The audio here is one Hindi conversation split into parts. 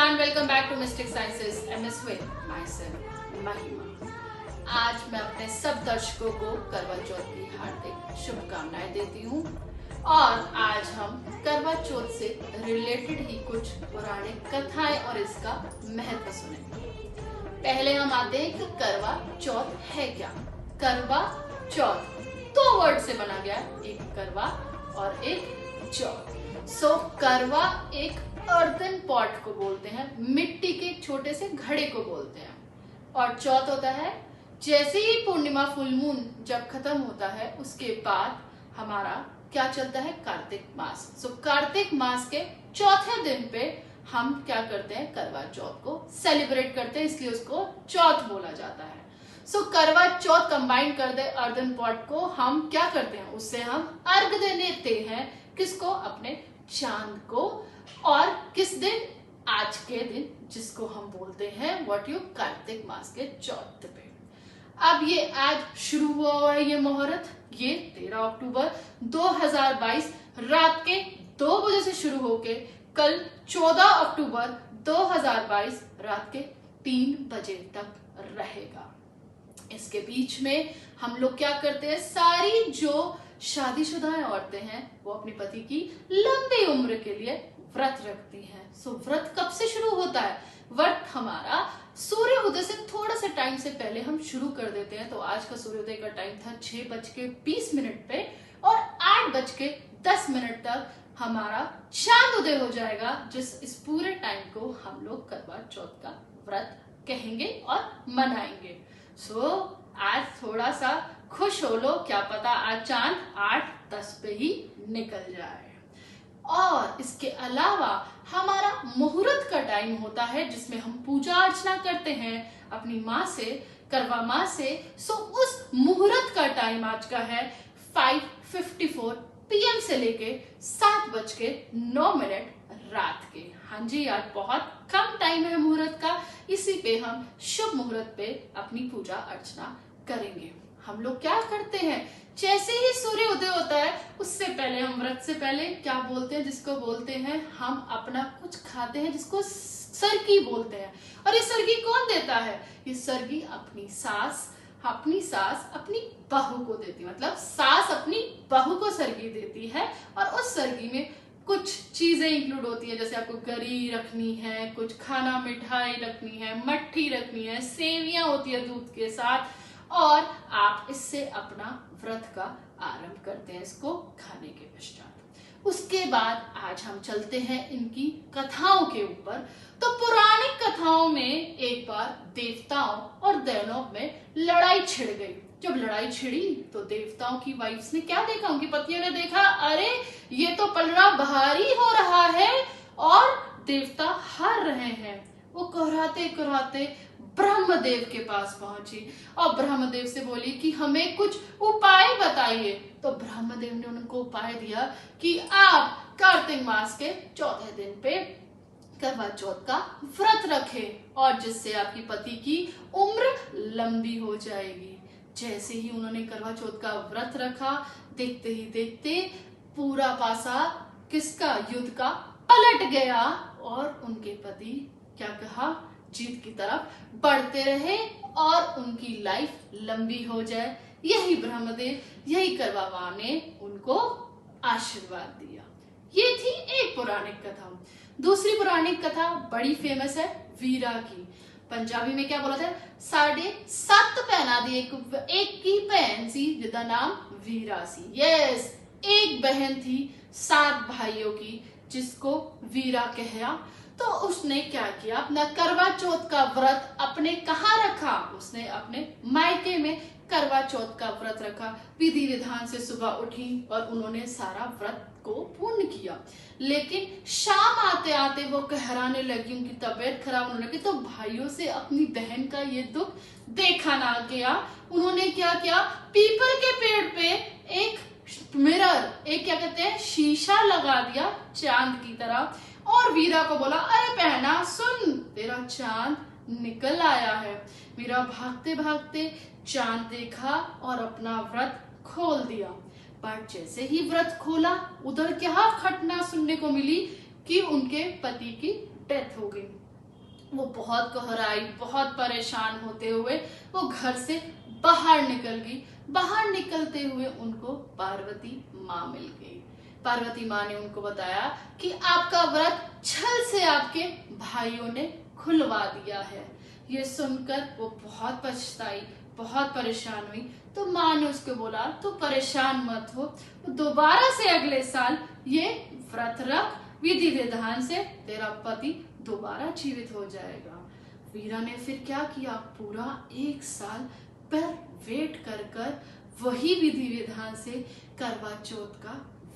Everyone, welcome back to mystic sciences MS with myself Mahima. आज मैं अपने सब दर्शकों को करवा चौथ की हार्दिक शुभकामनाएं देती हूँ और आज हम करवा चौथ से रिलेटेड ही कुछ पौराणिक कथाएं और इसका महत्व सुनेंगे। पहले हम आते हैं कि करवा चौथ है क्या। करवा चौथ दो वर्ड से बना गया है, एक करवा और एक चौथ। सो करवा एक अर्दन पॉट को बोलते हैं, मिट्टी के छोटे से घड़े को बोलते हैं। और चौथ होता है जैसे ही पूर्णिमा फुल मून जब खत्म होता है उसके बाद हमारा क्या चलता है, कार्तिक मास। सो कार्तिक मास के चौथे दिन पे हम क्या करते हैं, करवा चौथ को सेलिब्रेट करते हैं, इसलिए उसको चौथ बोला जाता है। सो करवा चौथ कंबाइन कर दे अर्दन पॉट को हम क्या करते हैं, उससे हम अर्घ देते हैं। किसको, अपने चांद को। और किस दिन, आज के दिन, जिसको हम बोलते हैं व्हाट यू कार्तिक मास के चौथ पे। अब ये आज शुरू हुआ है ये मुहूर्त, ये 13 अक्टूबर 2022 रात के 2 बजे से शुरू होके कल 14 अक्टूबर 2022 रात के 3 बजे तक रहेगा। इसके बीच में हम लोग क्या करते हैं, सारी जो शादीशुदा औरतें हैं वो अपने पति की लंबी उम्र के लिए व्रत रखती हैं। सो व्रत कब से शुरू होता है, व्रत हमारा सूर्य उदय से थोड़ा सा टाइम से पहले हम शुरू कर देते हैं। तो आज का सूर्योदय का टाइम था 6:20 पे और 8:10 तक हमारा चांद उदय हो जाएगा, इस पूरे टाइम को हम लोग करवा चौथ का व्रत कहेंगे और मनाएंगे। सो आज थोड़ा सा खुश हो लो, क्या पता आज चांद 8:10 पे ही निकल जाए। और इसके अलावा हमारा मुहूर्त का टाइम होता है जिसमें हम पूजा अर्चना करते हैं अपनी माँ से, करवा माँ से। सो उस मुहूर्त का टाइम आज का है 5:54 PM से लेके 7:09 रात के। हाँ जी, आज बहुत कम टाइम है मुहूर्त का, इसी पे हम शुभ मुहूर्त पे अपनी पूजा अर्चना करेंगे। हम लोग क्या करते हैं, जैसे ही सूर्य उदय होता है उससे पहले हम व्रत से पहले क्या बोलते हैं, जिसको बोलते हैं हम अपना कुछ खाते हैं जिसको सरगी बोलते हैं। और ये सरगी कौन देता है, ये सरगी अपनी सास अपनी बहू को देती है। मतलब सास अपनी बहू को सरगी देती है और उस सरगी में कुछ चीजें इंक्लूड होती है, जैसे आपको गरी रखनी है, कुछ खाना मिठाई रखनी है, मट्ठी रखनी है, सेवियां होती है दूध के साथ, और आप इससे अपना व्रत का आरंभ करते हैं इसको खाने के पश्चात। उसके बाद आज हम चलते हैं इनकी कथाओं के ऊपर। तो पौराणिक कथाओं में एक बार देवताओं और दैनव में लड़ाई छिड़ गई। जब लड़ाई छिड़ी तो देवताओं की वाइफ्स ने क्या देखा, उनकी पत्नियों ने देखा, अरे ये तो पलड़ा भारी हो रहा है और देवता हार रहे हैं। वो कहराते ब्रह्मदेव के पास पहुंची और ब्रह्मदेव से बोली कि हमें कुछ उपाय बताइए। तो ब्रह्मदेव ने उनको उपाय दिया कि आप कार्तिक मास के चौथे दिन पे करवा चौथ का व्रत रखें और जिससे आपकी पति की उम्र लंबी हो जाएगी। जैसे ही उन्होंने करवा चौथ का व्रत रखा, देखते ही देखते पूरा पासा किसका, युद्ध का पलट गया और उनके पति क्या कहा, जीत की तरफ बढ़ते रहे और उनकी लाइफ लंबी हो जाए। यही ब्रह्मदेव, यही करवा माँ ने उनको आशीर्वाद दिया। ये थी एक पौराणिक कथा। दूसरी पौराणिक कथा बड़ी फेमस है वीरा की। पंजाबी में क्या बोला था, 7.5 पहना दी एक की बहन सी जिदा नाम वीरा सी। यस, एक बहन थी 7 भाइयों की जिसको वीरा कहा। तो उसने क्या किया, अपना करवा चौथ का व्रत अपने कहाँ रखा, उसने अपने मायके में करवा चौथ का व्रत रखा। विधि विधान से सुबह उठी और उन्होंने सारा व्रत को पूर्ण किया। लेकिन शाम आते आते वो कहराने लगी, उनकी तबीयत खराब होने लगी। तो भाइयों से अपनी बहन का ये दुख देखा ना गया। उन्होंने क्या किया, पीपल के पेड़ पे एक मिरर, एक क्या कहते हैं, शीशा लगा दिया चांद की तरह और वीरा को बोला, अरे बहना सुन, तेरा चांद निकल आया है। वीरा भागते भागते चांद देखा और अपना व्रत खोल दिया। पर जैसे ही व्रत खोला उधर क्या घटना सुनने को मिली कि उनके पति की डेथ हो गई। वो बहुत घबराई, बहुत परेशान होते हुए वो घर से बाहर निकल गई। बाहर निकलते हुए उनको पार्वती माँ मिल गई। पार्वती माँ ने उनको बताया कि आपका व्रत छल से आपके भाइयों ने खुलवा दिया है। ये सुनकर वो बहुत पछताई, बहुत परेशान हुई। तो माँ ने उसको बोला तू परेशान मत हो, दोबारा से अगले साल ये व्रत रख, विधि विधान से तेरा पति दोबारा जीवित हो जाएगा। वीरा ने फिर क्या किया, पूरा 1 साल पर वेट कर कर वही विधि विधान से करवा चौथ का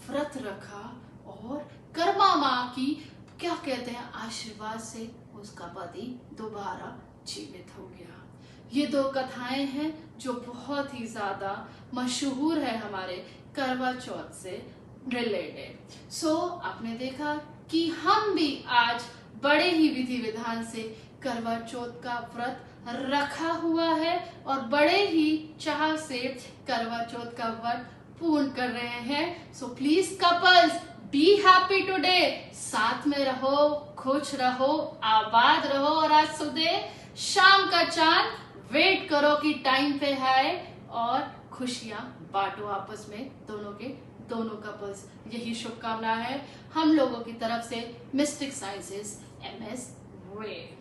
व्रत रखा और कर्मा माँ की क्या कहते हैं आशीर्वाद से उसका पति दोबारा जीवित हो गया। ये 2 कथाएं हैं जो बहुत ही ज्यादा मशहूर है हमारे करवा चौथ से रिलेटेड। सो आपने देखा कि हम भी आज बड़े ही विधि विधान से करवा चौथ का व्रत रखा हुआ है और बड़े ही चाह से करवा चौथ का व्रत पूर्ण कर रहे हैं। So please couples be happy today, साथ में रहो, खुश रहो, आबाद रहो और आज सुबह शाम का चांद वेट करो कि टाइम पे है और खुशियां बांटो आपस में दोनों कपल्स। यही शुभकामना है हम लोगों की तरफ से मिस्टिक साइंसेस MS वे।